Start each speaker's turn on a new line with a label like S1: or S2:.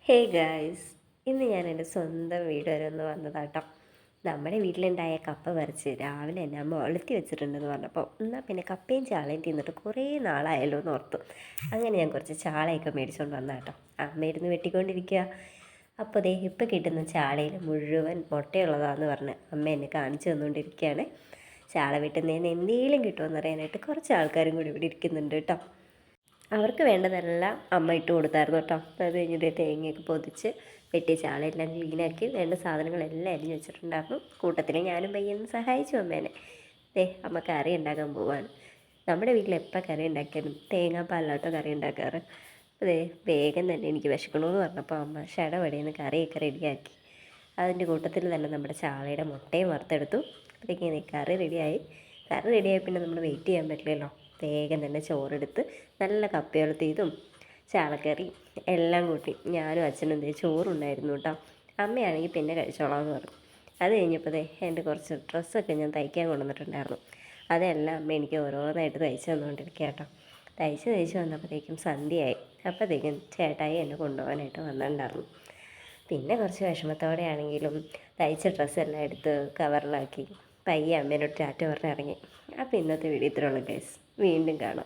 S1: Hey guys, ഇന്ന് ഞാൻ എൻ്റെ സ്വന്തം വീട് വരെ ഒന്ന് വന്നതാട്ടോ. നമ്മുടെ വീട്ടിലുണ്ടായ കപ്പ പറിച്ച് രാവിലെ തന്നെ അമ്മ ഒലത്തി വെച്ചിട്ടുണ്ടെന്ന് പറഞ്ഞപ്പോൾ എന്നാൽ പിന്നെ കപ്പയും ചാളയും തിന്നിട്ട് കുറേ നാളായല്ലോ എന്ന് ഓർത്തു. അങ്ങനെ ഞാൻ കുറച്ച് ചാളയൊക്കെ മേടിച്ചുകൊണ്ട് വന്നാട്ടോ. അമ്മയിരുന്ന് വെട്ടിക്കൊണ്ടിരിക്കുക. അപ്പോൾ ദേ ഇപ്പം കിട്ടുന്ന ചാളയിൽ മുഴുവൻ മുട്ടയുള്ളതാണെന്ന് പറഞ്ഞ് അമ്മ എന്നെ കാണിച്ചു തന്നുകൊണ്ടിരിക്കുകയാണ്. ചാള വെട്ടുന്നതിന് എന്തെങ്കിലും കിട്ടുമെന്ന് അറിയാനായിട്ട് കുറച്ച് ആൾക്കാരും കൂടി ഇവിടെ ഇരിക്കുന്നുണ്ട് കേട്ടോ. അവർക്ക് വേണ്ടതെല്ലാം അമ്മ ഇട്ട് കൊടുത്തായിരുന്നു കേട്ടോ. അത് കഴിഞ്ഞിട്ട് തേങ്ങയൊക്കെ പൊതിച്ച് വെട്ടി ചാളയെല്ലാം ക്ലീനാക്കി വേണ്ട സാധനങ്ങളെല്ലാം അരിഞ്ഞ് വെച്ചിട്ടുണ്ടായിരുന്നു. കൂട്ടത്തിൽ ഞാനും പയ്യൊന്ന് സഹായിച്ചു അമ്മേനെ. അമ്മ കറി ഉണ്ടാക്കാൻ പോവാണ്. നമ്മുടെ വീട്ടിൽ എപ്പോൾ കറി ഉണ്ടാക്കിയാലും തേങ്ങാപ്പാലിലാട്ടോ കറി ഉണ്ടാക്കാറ്. അതെ, വേഗം തന്നെ എനിക്ക് വിശക്കണമെന്ന് പറഞ്ഞപ്പോൾ അമ്മ ഷടപടിയെന്ന് കറിയൊക്കെ റെഡിയാക്കി. അതിൻ്റെ കൂട്ടത്തിൽ തന്നെ നമ്മുടെ ചാളയുടെ മുട്ടയും വറുത്തെടുത്തു. അപ്പോഴത്തേക്കും കറി റെഡിയായി. കറി റെഡിയായി പിന്നെ നമ്മൾ വെയിറ്റ് ചെയ്യാൻ പറ്റില്ലല്ലോ. വേഗം തന്നെ ചോറെടുത്ത് നല്ല കപ്പയുലത്തിയതും ചാളക്കറി എല്ലാം കൂട്ടി ഞാനും അച്ഛനും എന്തേ ചോറുണ്ടായിരുന്നു കേട്ടോ. അമ്മയാണെങ്കിൽ പിന്നെ കഴിച്ചോളാം എന്ന് പറഞ്ഞു. അത് കഴിഞ്ഞപ്പോൾ എൻ്റെ കുറച്ച് ഡ്രസ്സൊക്കെ ഞാൻ തയ്ക്കാൻ കൊണ്ടുവന്നിട്ടുണ്ടായിരുന്നു. അതെല്ലാം അമ്മ എനിക്ക് ഓരോന്നായിട്ട് തയ്ച്ച് തന്നുകൊണ്ടിരിക്കുക കേട്ടോ. തയ്ച്ച് വന്നപ്പോഴത്തേക്കും സന്ധ്യയായി. അപ്പോഴത്തേക്കും ചേട്ടായി എന്നെ കൊണ്ടുപോകാനായിട്ട് വന്നിട്ടുണ്ടായിരുന്നു. പിന്നെ കുറച്ച് വിഷമത്തോടെ ആണെങ്കിലും തയ്ച്ച ഡ്രസ്സെല്ലാം എടുത്ത് കവറിലാക്കി പയ്യെ അമ്മേനോട് ടാറ്റ പറഞ്ഞ് ഇറങ്ങി. അപ്പോൾ ഇന്നത്തെ വീഡിയോ ഇത്രയുള്ളൂ ഗൈസ്. വീണ്ടും കാണാം.